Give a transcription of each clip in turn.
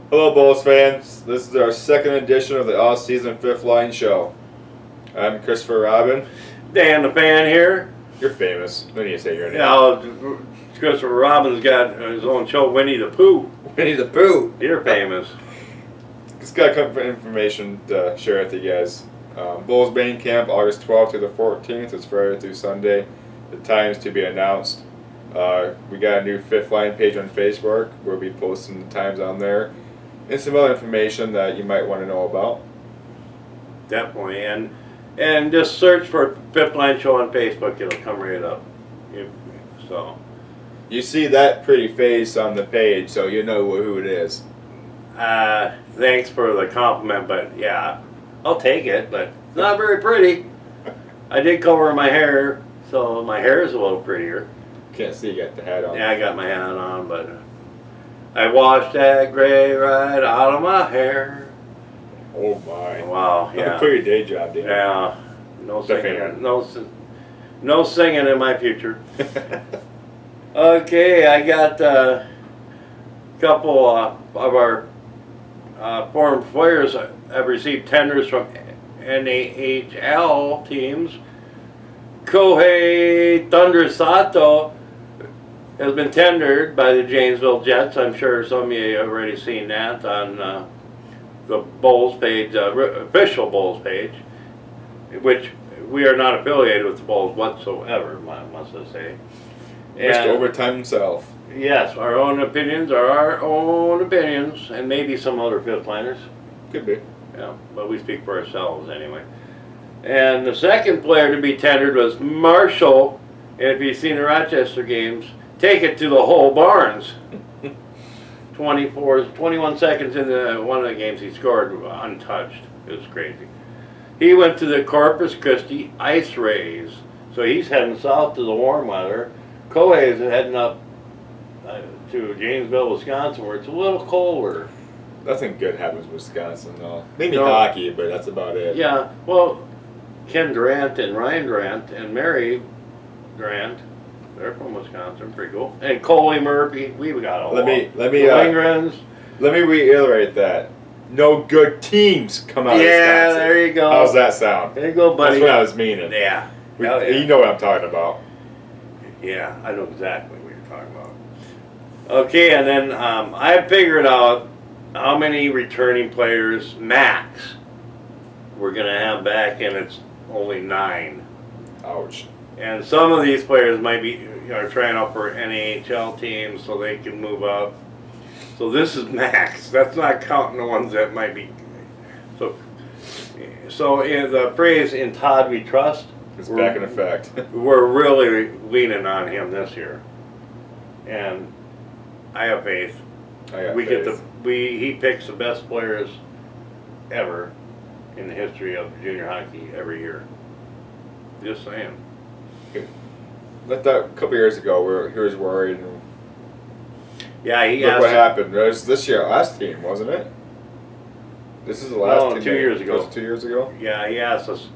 Hello, Bulls fans. This is our second edition of the Offseason Fifth Line Show. I'm Christopher Robin. Dan the Fan here. You're famous. When do you say your name? Yeah, Christopher Robin's got his own show, Winnie the Pooh. Winnie the Pooh. You're famous. Just got a couple information to share with you guys. Bulls Main Camp, August 12th to the 14th. It's Friday through Sunday. The times to be announced. We got a new Fifth Line page on Facebook. We'll be posting the times on there. And some other information that you might want to know about. Definitely. And just search for Fifth Line Show on Facebook. It'll come right up. You see that pretty face on the page, so you know who it is. Thanks for the compliment, but yeah, I'll take it, but it's not very pretty. I did cover my hair, so my hair is a little prettier. Can't see, you got the hat on. Yeah, I got my hat on, but I washed that gray right out of my hair. Oh my. Wow, yeah. Quit your day job, Dan. Yeah, no singing, no singing in my future. Okay, I got a couple of our former players have received tenders from NHL teams. Kohei Thunder Sato has been tendered by the Janesville Jets. I'm sure some of you have already seen that on the Bulls page, official Bulls page, which we are not affiliated with the Bulls whatsoever, must I say. Mr. Overtime himself. Yes, our own opinions are our own opinions, and maybe some other fifth liners. Could be. Yeah, but we speak for ourselves anyway. And the second player to be tendered was Marshall, and if you've seen the Rochester games, take it to the whole Barnes. 21 seconds into one of the games he scored untouched. It was crazy. He went to the Corpus Christi Ice Rays, so he's heading south to the warm weather. Kohei is heading up to Janesville, Wisconsin, where it's a little colder. Nothing good happens in Wisconsin, though. Maybe hockey, but that's about it. Yeah, well, Ken Durant and Ryan Durant and Mary Durant, they're from Wisconsin, pretty cool. And Coley Murphy, we've got all. Let me Lingrens. Let me reiterate that. No good teams come out of Wisconsin. Yeah, there you go. How's that sound? There you go, buddy. That's what I was meaning. Yeah. You know what I'm talking about. Yeah, I know exactly what you're talking about. Okay, and then I figured out how many returning players max we're going to have back, and it's only 9. Ouch. And some of these players might be are trying out for NHL teams so they can move up. So this is max. That's not counting the ones that might be. So in the phrase "in Todd we trust" is back in effect. We're really leaning on him this year, and I have faith. He picks the best players ever in the history of junior hockey every year. Just saying. Let that a couple years ago, he was worried. And yeah, look what happened. It was this year, last team, wasn't it? This is the last team. 2 years ago. Was it 2 years ago? Yeah, he asked us.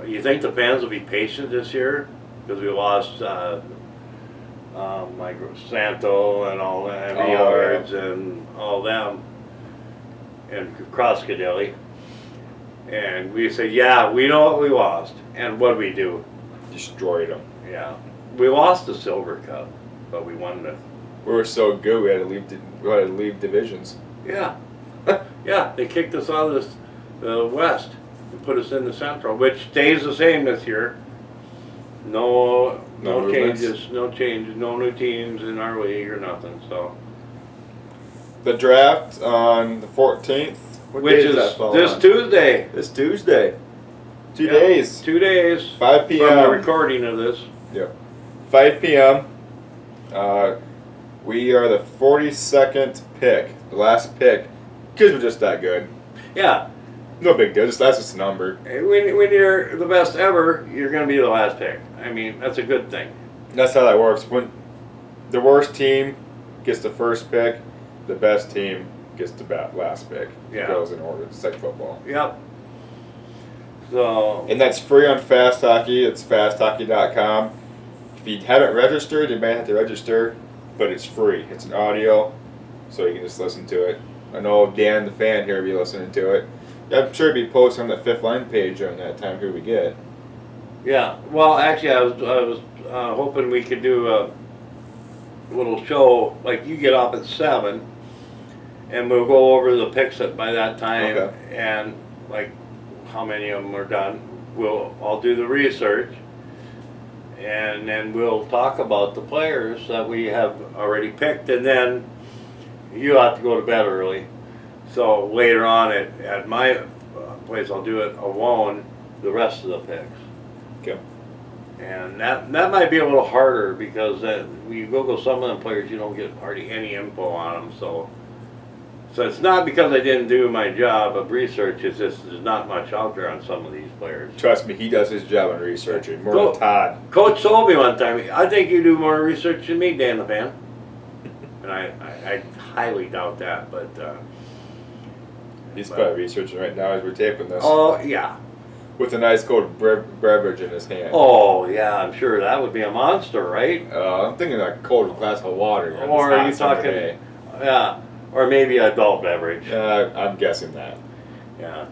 You think the fans will be patient this year because we lost Mike Santo and all that, Yards and all them, and Crosscadelli. And we said, yeah, we know what we lost. And what did we do? Destroyed them. Yeah. We lost the Silver Cup, but we won the... We were so good, we had to leave divisions. Yeah. Yeah, they kicked us out of the West and put us in the Central, which stays the same this year. No changes, no new teams in our league or nothing, so... The draft on the 14th. Which is this Tuesday. This Tuesday. 2 days. 2 days. 5 p.m. From the recording of this. Yep. 5 p.m. We are the 42nd pick. The last pick. Because we're just that good. Yeah. No big deal. That's just a number. When you're the best ever, you're going to be the last pick. I mean, that's a good thing. That's how that works. When the worst team gets the first pick, the best team gets the last pick. Yeah. It goes in order. It's like football. Yep. So. And that's free on Fast Hockey. It's fasthockey.com. If you haven't registered, you may have to register, but it's free. It's an audio, so you can just listen to it. I know Dan the fan here will be listening to it. I'm sure it'll be posted on the Fifth Line page during that time here we get. Yeah. Well, actually, I was hoping we could do a little show like you get up at 7, and we'll go over the picks by that time, Okay. and like how many of them are done. I'll do the research, and then we'll talk about the players that we have already picked, and then you have to go to bed early. So later on at my place, I'll do it alone, the rest of the picks. Okay. And that might be a little harder because when you go some of them players, you don't get hardly any info on them. So it's not because I didn't do my job of research. It's just there's not much out there on some of these players. Trust me, he does his job on researching. More than Todd. Coach told me one time, I think you do more research than me, Dan the fan. And I highly doubt that, but he's probably researching right now as we're taping this. Oh yeah. With a nice cold beverage in his hand. Oh yeah, I'm sure that would be a monster, right? I'm thinking like a cold glass of water. On Or this are hot you summer talking? day. Yeah, or maybe an adult beverage. I'm guessing that. Yeah,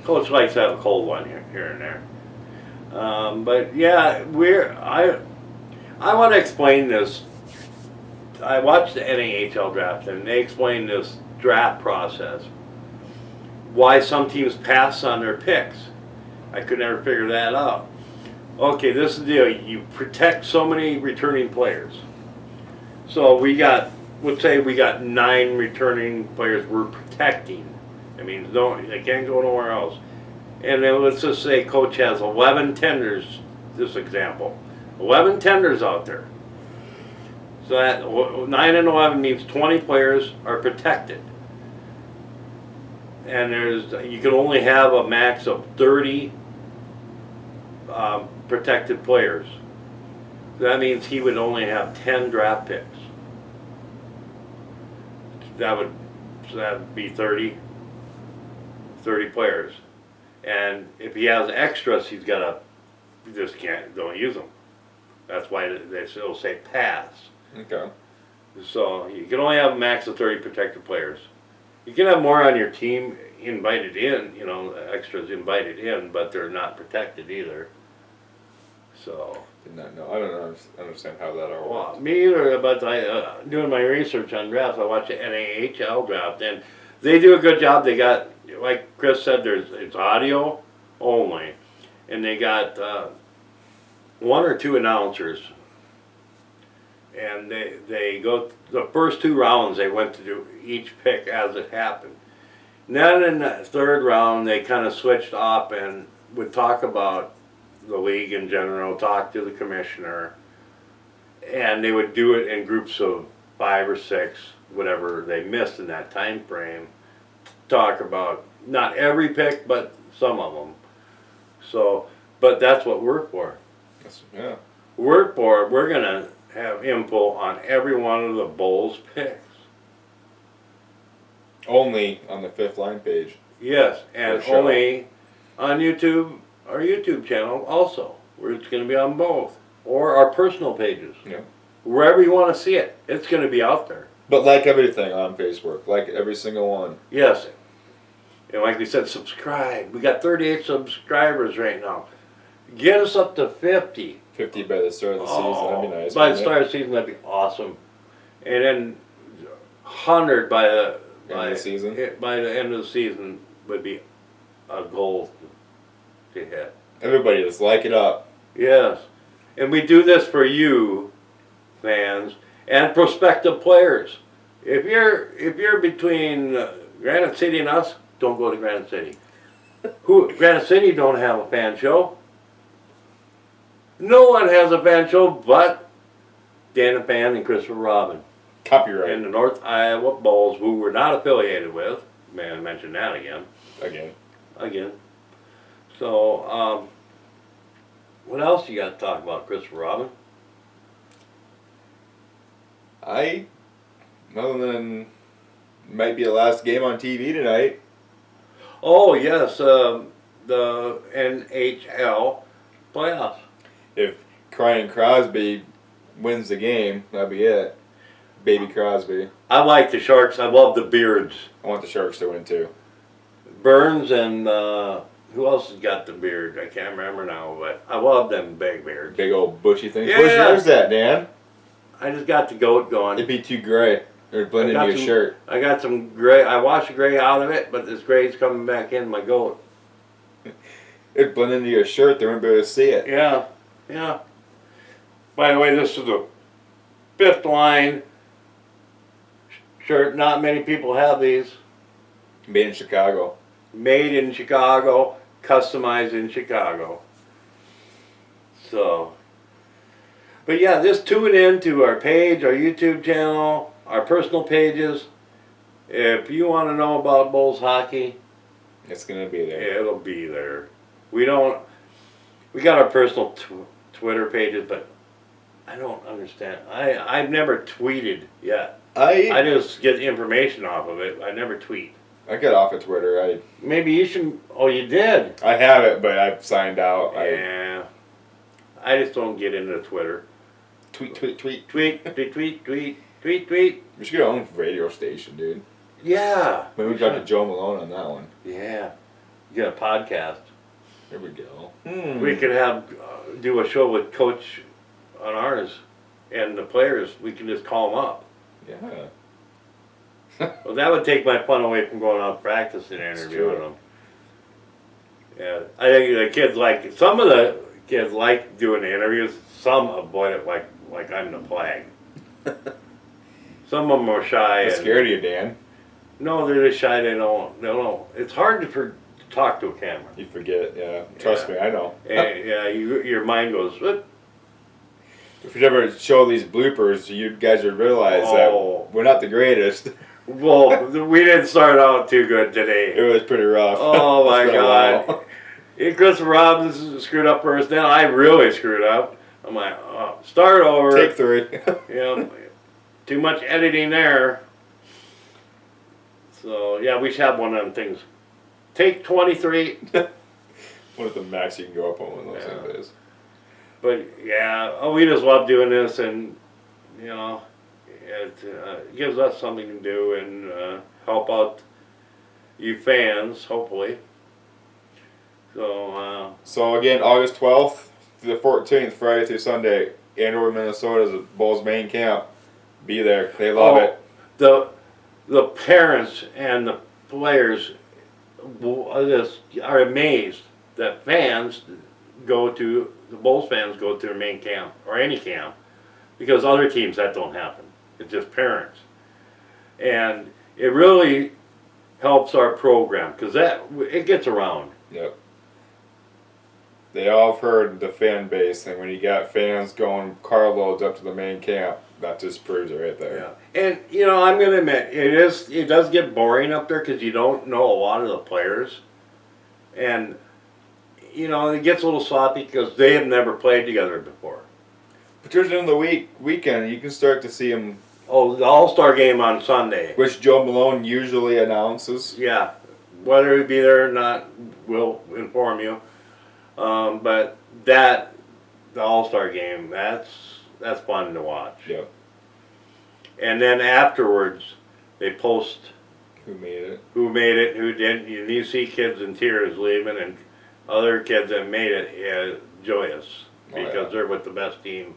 Coach likes to have a cold one here and there. But yeah, I want to explain this. I watched the NHL draft and they explained this draft process. Why some teams pass on their picks. I could never figure that out. Okay, this is the deal. You protect so many returning players. So let's say we got 9 returning players we're protecting. I mean, they can't go nowhere else. And then let's just say coach has 11 tenders, this example. 11 tenders out there. So that 9 and 11 means 20 players are protected. And you can only have a max of 30 protected players. That means he would only have 10 draft picks. That would be 30 players. And if he has extras, you just don't use them. That's why they still say pass. Okay. So you can only have a max of 30 protected players. You can have more on your team invited in, extras invited in, but they're not protected either. So. Did not know. I don't understand how that all works. Well, me either, but doing my research on drafts, I watch the NHL draft, and they do a good job. They got, like Chris said, it's audio only, and they got 1 or 2 announcers. And they go the first 2 rounds. They went to do each pick as it happened. And then in the 3rd round, they kind of switched off and would talk about the league in general, talk to the commissioner, and they would do it in groups of 5 or 6, whatever they missed in that time frame. Talk about not every pick, but some of them. So, but that's what we're for. Yeah. We're gonna have info on every one of the Bulls picks. Only on the Fifth Line page. Yes, and For sure. only on YouTube, our YouTube channel also, where it's going to be on both, or our personal pages. Yeah. Wherever you want to see it, it's going to be out there. But like everything on Facebook, like every single one. Yes, and like we said, subscribe. We got 38 subscribers right now. Get us up to 50. 50 by the start of the season, that'd be nice. By the wouldn't start of the season, that'd be awesome. And then 100 by the End of the season? By the end of the season would be a goal to hit. it? Everybody just like it up. Yes, and we do this for you, fans, and prospective players. If you're between Granite City and us, don't go to Granite City. Granite City don't have a fan show. No one has a fan show but Dan the Fan and Christopher Robin. Copyright. And the North Iowa Bulls, who we're not affiliated with. May I mention that again? Again. So, what else you got to talk about, Christopher Robin? Other than might be the last game on TV tonight. Oh yes, the NHL playoffs. If Cryan Crosby wins the game, that'd be it. Baby Crosby. I like the Sharks. I love the beards. I want the Sharks to win too. Burns and who else has got the beard? I can't remember now, but I love them big beards. Big old bushy things. Yeah. Where's yours at, Dan? I just got the goat going. It'd be too gray. It'd blend into your shirt. I got some gray. I washed the gray out of it, but this gray's coming back in my goat. It'd blend into your shirt. They wouldn't be able to see it. Yeah, yeah. By the way, this is the 5th line shirt. Not many people have these. Made in Chicago. Made in Chicago, customized in Chicago. So, but yeah, just tune in to our page, our YouTube channel, our personal pages. If you want to know about Bulls hockey, It's gonna be there. it'll be there. We got our personal Twitter pages, but I don't understand. I've never tweeted yet. I just get information off of it. I never tweet. I got off of Twitter. Maybe you should. Oh, you did? I have it, but I've signed out. Yeah. I just don't get into Twitter. Tweet. Tweet, tweet, tweet, tweet, tweet. We should get our own radio station, dude. Yeah. Maybe we got to Joe Malone on that one. Yeah. Get a podcast. There we go. We could have do a show with Coach on ours, and the players. We can just call them up. Yeah. Well, that would take my fun away from going out practicing and interviewing true. them. Yeah, I think the kids like some of the kids like doing the interviews. Some avoid it like I'm the plague. Some of them are shy. I'm scared of you, Dan. No, they're just shy. They don't. It's hard to talk to a camera. You forget, yeah. Trust me, I know. And, yeah, your mind goes. Whoop. If you ever show these bloopers, you guys would realize that we're not the greatest. Well, we didn't start out too good today. It was pretty rough. Oh my It's been a God! while. Christopher Robinson screwed up first. Then I really screwed up. I'm like, oh, start over. Take 3. Yeah, too much editing there. So yeah, we should have one of them things. Take 23. What is the max you can go up on one of those things is? But yeah, we just love doing this, and you know, it gives us something to do and help out you fans, hopefully. So again, August 12th through the 14th, Friday through Sunday, Andover, Minnesota is a Bulls main camp. Be there. They love it. The parents and the players are amazed that the Bulls fans go to their main camp or any camp, because other teams that don't happen. It's just parents, and it really helps our program because it gets around. Yep. They all have heard the fan base, and when you got fans going carloads up to the main camp, that just proves it right there. Yeah. And you know, I'm gonna admit it does get boring up there because you don't know a lot of the players, and you know it gets a little sloppy because they have never played together before. But towards the end of the weekend, you can start to see them. Oh, the All-Star game on Sunday, Which Joe Malone usually announces. yeah, whether he be there or not, we'll inform you. But the All-Star game, that's fun to watch. Yep. And then afterwards, they post Who made it? who made it, who didn't. You see kids in tears leaving, and other kids that made it joyous because they're with the best team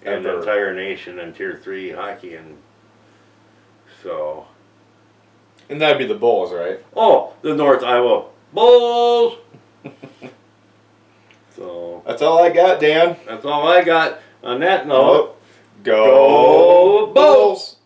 in the entire nation in Tier 3 hockey, and so. And that'd be the Bulls, right? Oh, the North Iowa Bulls. So that's all I got, Dan. That's all I got. On that note, Go Bulls!